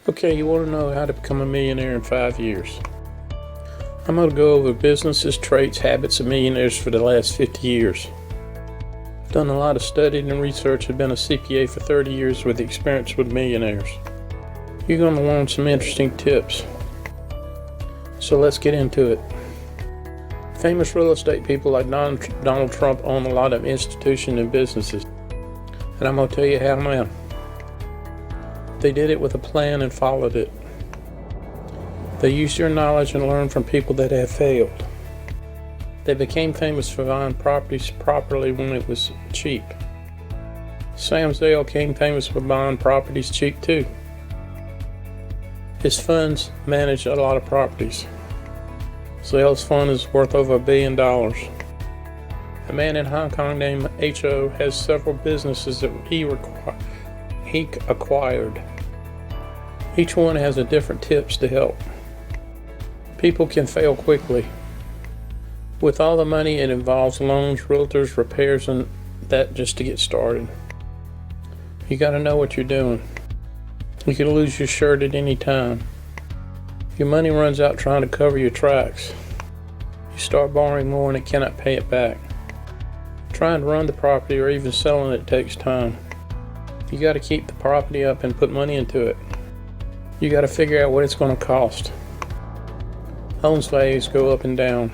Okay, you want to know how to become a millionaire in 5 years. I'm going to go over businesses, traits, habits of millionaires for the last 50 years. I've done a lot of studying and research. I've been a CPA for 30 years with experience with millionaires. You're going to learn some interesting tips. So let's get into it. Famous real estate people like Donald Trump own a lot of institutions and businesses. And I'm going to tell you how now. They did it with a plan and followed it. They used their knowledge and learned from people that have failed. They became famous for buying properties properly when it was cheap. Sam Zell became famous for buying properties cheap too. His funds manage a lot of properties. Zell's fund is worth over $1 billion. A man in Hong Kong named Ho has several businesses that he acquired. Each one has a different tips to help. People can fail quickly. With all the money, it involves loans, realtors, repairs, and that just to get started. You got to know what you're doing. You can lose your shirt at any time. Your money runs out trying to cover your tracks. You start borrowing more and it cannot pay it back. Trying to run the property or even selling it takes time. You got to keep the property up and put money into it. You got to figure out what it's going to cost. Homes values go up and down.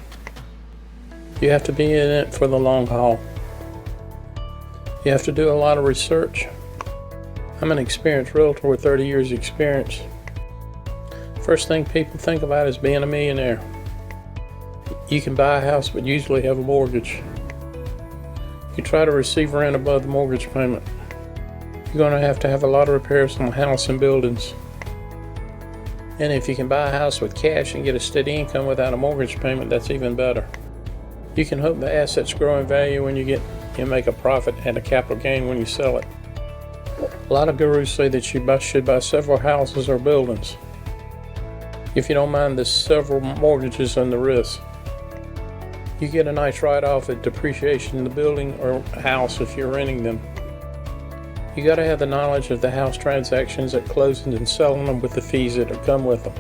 You have to be in it for the long haul. You have to do a lot of research. I'm an experienced realtor with 30 years experience. First thing people think about is being a millionaire. You can buy a house but usually have a mortgage. You try to receive rent above the mortgage payment. You're going to have a lot of repairs on the house and buildings. And if you can buy a house with cash and get a steady income without a mortgage payment, that's even better. You can hope the assets grow in value when you make a profit and a capital gain when you sell it. A lot of gurus say that you should buy several houses or buildings if you don't mind the several mortgages and the risk. You get a nice write-off at depreciation in the building or house if you're renting them. You got to have the knowledge of the house transactions at closing and selling them with the fees that come with them.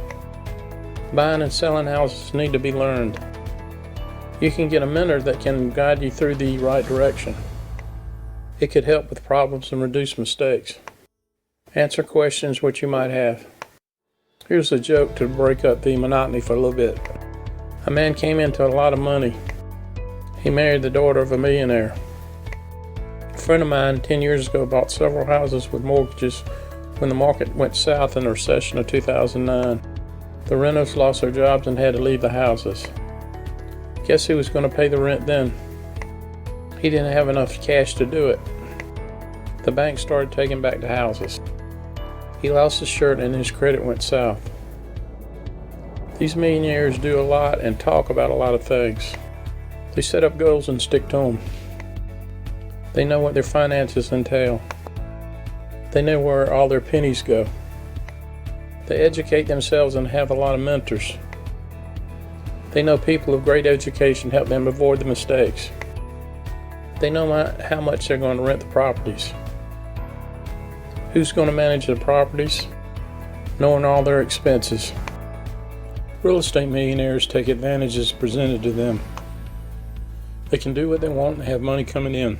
Buying and selling houses need to be learned. You can get a mentor that can guide you through the right direction. It could help with problems and reduce mistakes. Answer questions which you might have. Here's a joke to break up the monotony for a little bit. A man came into a lot of money. He married the daughter of a millionaire. A friend of mine 10 years ago bought several houses with mortgages when the market went south in the recession of 2009. The renters lost their jobs and had to leave the houses. Guess who was going to pay the rent then? He didn't have enough cash to do it. The bank started taking back the houses. He lost his shirt and his credit went south. These millionaires do a lot and talk about a lot of things. They set up goals and stick to them. They know what their finances entail. They know where all their pennies go. They educate themselves and have a lot of mentors. They know people of great education help them avoid the mistakes. They know how much they're going to rent the properties. Who's going to manage the properties? Knowing all their expenses. Real estate millionaires take advantages presented to them. They can do what they want and have money coming in.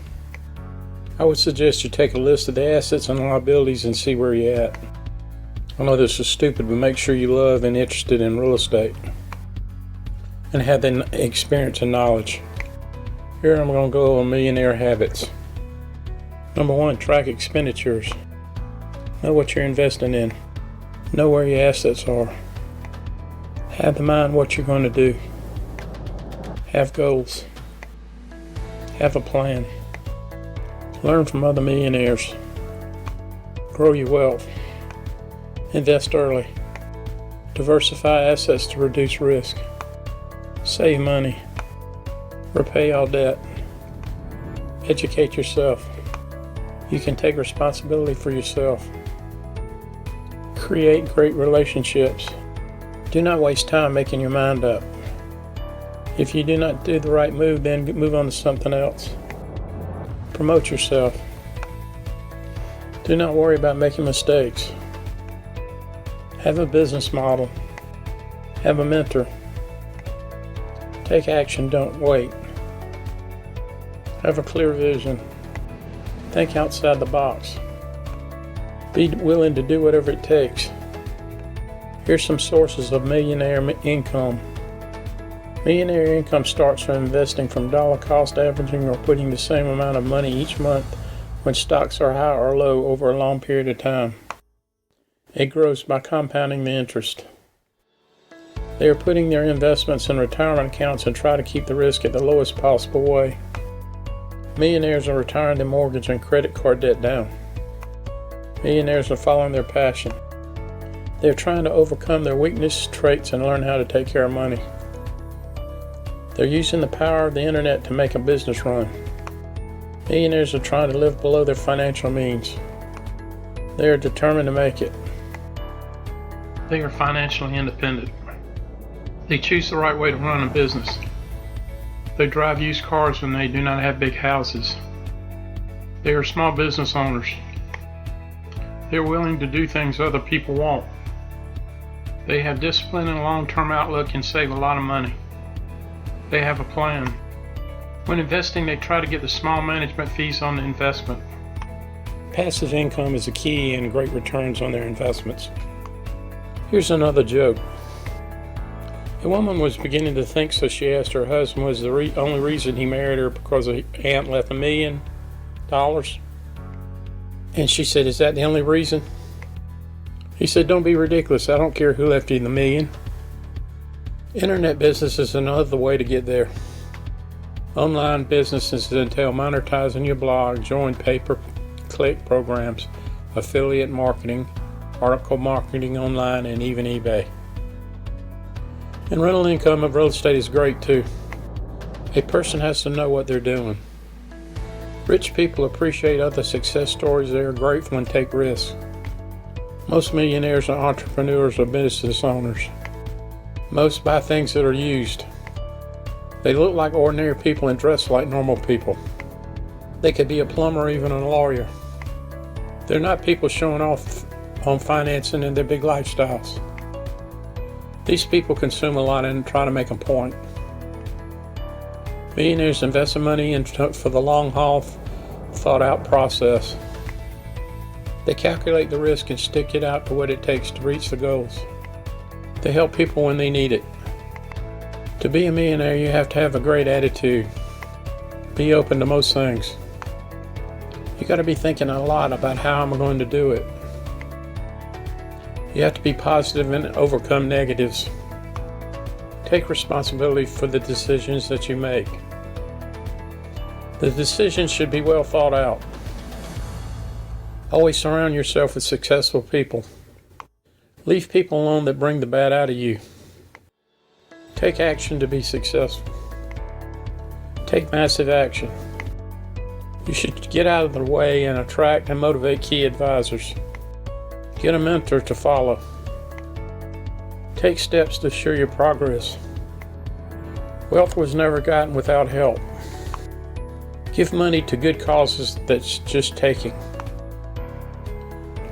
I would suggest you take a list of the assets and liabilities and see where you're at. I know this is stupid, but make sure you love and interested in real estate and have the experience and knowledge. Here I'm going to go on Millionaire Habits. Number 1, track expenditures. Know what you're investing in. Know where your assets are. Have in mind what you're going to do. Have goals. Have a plan. Learn from other millionaires. Grow your wealth. Invest early. Diversify assets to reduce risk. Save money. Repay all debt. Educate yourself. You can take responsibility for yourself. Create great relationships. Do not waste time making your mind up. If you do not do the right move, then move on to something else. Promote yourself. Do not worry about making mistakes. Have a business model. Have a mentor. Take action, don't wait. Have a clear vision. Think outside the box. Be willing to do whatever it takes. Here's some sources of millionaire income. Millionaire income starts from investing from dollar cost averaging or putting the same amount of money each month when stocks are high or low over a long period of time. It grows by compounding the interest. They are putting their investments in retirement accounts and try to keep the risk at the lowest possible way. Millionaires are retiring their mortgage and credit card debt down. Millionaires are following their passion. They are trying to overcome their weakness traits and learn how to take care of money. They're using the power of the internet to make a business run. Millionaires are trying to live below their financial means. They are determined to make it. They are financially independent. They choose the right way to run a business. They drive used cars when they do not have big houses. They are small business owners. They are willing to do things other people won't. They have discipline and a long-term outlook and save a lot of money. They have a plan. When investing, they try to get the small management fees on the investment. Passive income is a key and great returns on their investments. Here's another joke. A woman was beginning to think, so she asked her husband was the only reason he married her because her aunt left $1 million. And she said, "Is that the only reason?" He said, "Don't be ridiculous. I don't care who left you the $1 million. Internet business is another way to get there. Online businesses entail monetizing your blog, join pay-per-click programs, affiliate marketing, article marketing online, and even eBay. And rental income of real estate is great too. A person has to know what they're doing. Rich people appreciate other success stories. They are grateful and take risks. Most millionaires are entrepreneurs or business owners. Most buy things that are used. They look like ordinary people and dress like normal people. They could be a plumber or even a lawyer. They're not people showing off on financing and their big lifestyles. These people consume a lot and try to make a point. Millionaires invest their money for the long haul, thought out process. They calculate the risk and stick it out to what it takes to reach the goals. They help people when they need it. To be a millionaire, you have to have a great attitude. Be open to most things. You got to be thinking a lot about how I'm going to do it. You have to be positive and overcome negatives. Take responsibility for the decisions that you make. The decisions should be well thought out. Always surround yourself with successful people. Leave people alone that bring the bad out of you. Take action to be successful. Take massive action. You should get out of the way and attract and motivate key advisors. Get a mentor to follow. Take steps to assure your progress. Wealth was never gotten without help. Give money to good causes that's just taking.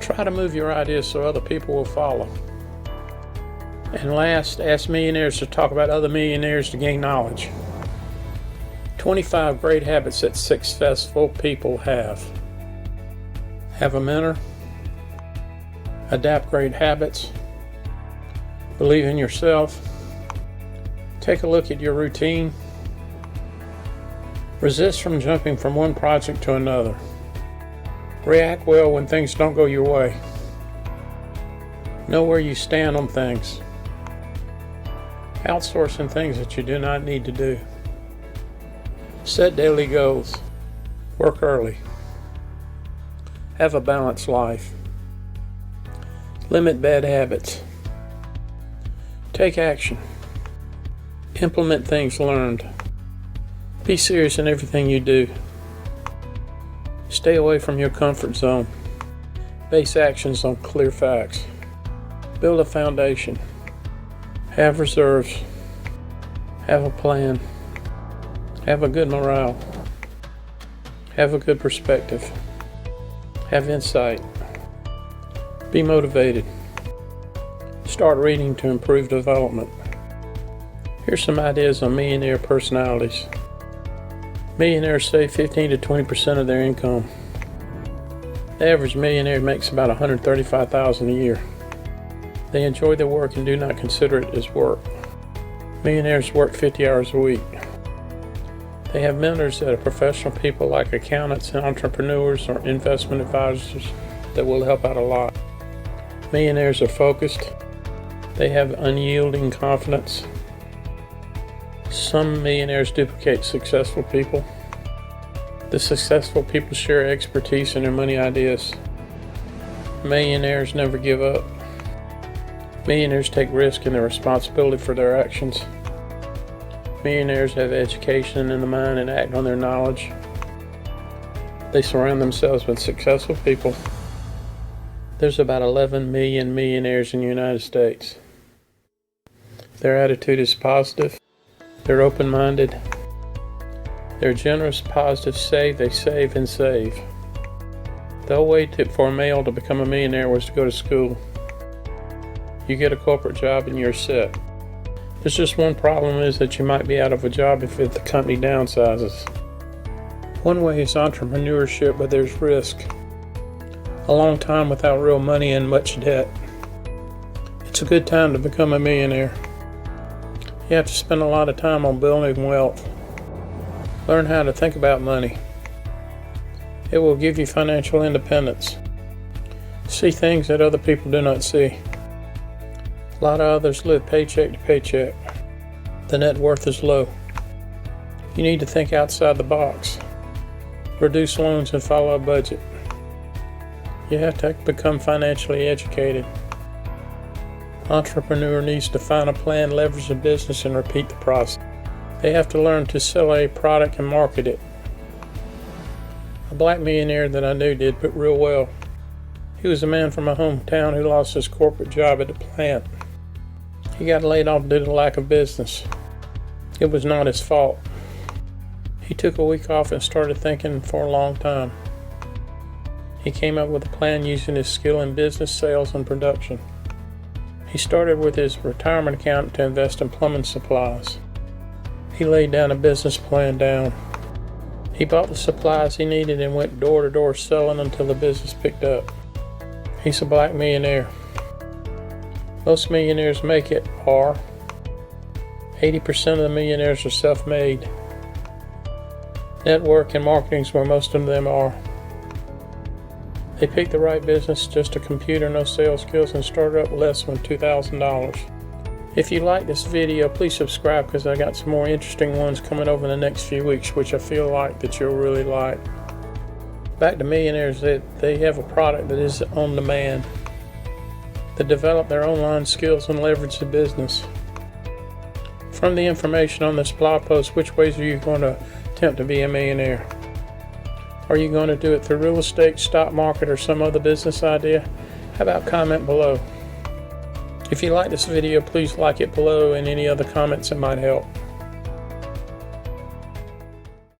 Try to move your ideas so other people will follow. And last, ask millionaires to talk about other millionaires to gain knowledge. 25 great habits that successful people have. Have a mentor. Adapt great habits. Believe in yourself. Take a look at your routine. Resist from jumping from one project to another. React well when things don't go your way. Know where you stand on things. Outsourcing things that you do not need to do. Set daily goals. Work early. Have a balanced life. Limit bad habits. Take action. Implement things learned. Be serious in everything you do. Stay away from your comfort zone. Base actions on clear facts. Build a foundation. Have reserves. Have a plan. Have a good morale. Have a good perspective. Have insight. Be motivated. Start reading to improve development. Here's some ideas on millionaire personalities. Millionaires save 15 to 20% of their income. The average millionaire makes about $135,000 a year. They enjoy their work and do not consider it as work. Millionaires work 50 hours a week. They have mentors that are professional people like accountants and entrepreneurs or investment advisors that will help out a lot. Millionaires are focused. They have unyielding confidence. Some millionaires duplicate successful people. The successful people share expertise in their money ideas. Millionaires never give up. Millionaires take risk and their responsibility for their actions. Millionaires have education in the mind and act on their knowledge. They surround themselves with successful people. There's about 11 million millionaires in the United States. Their attitude is positive. They're open-minded. They're generous, positive, they save and save. The old way for a male to become a millionaire was to go to school. You get a corporate job and you're set. There's just one problem, is that you might be out of a job if the company downsizes. One way is entrepreneurship, but there's risk. A long time without real money and much debt. It's a good time to become a millionaire. You have to spend a lot of time on building wealth. Learn how to think about money. It will give you financial independence. See things that other people do not see. A lot of others live paycheck to paycheck. The net worth is low. You need to think outside the box. Reduce loans and follow a budget. You have to become financially educated. Entrepreneur needs to find a plan, leverage the business, and repeat the process. They have to learn to sell a product and market it. A black millionaire that I knew did real well. He was a man from my hometown who lost his corporate job at the plant. He got laid off due to lack of business. It was not his fault. He took a week off and started thinking for a long time. He came up with a plan using his skill in business, sales, and production. He started with his retirement account to invest in plumbing supplies. He laid down a business plan down. He bought the supplies he needed and went door to door selling until the business picked up. He's a black millionaire. Most millionaires make it, or 80% of the millionaires are self-made. Network and marketing is where most of them are. They picked the right business, just a computer, no sales skills, and started up less than $2,000. If you like this video, please subscribe, because I got some more interesting ones coming over the next few weeks, which I feel like that you'll really like. Back to millionaires, they have a product that is on demand. They develop their online skills and leverage the business. From the information on this blog post, which ways are you going to attempt to be a millionaire? Are you going to do it through real estate, stock market, or some other business idea? How about comment below? If you like this video, please like it below and any other comments that might help.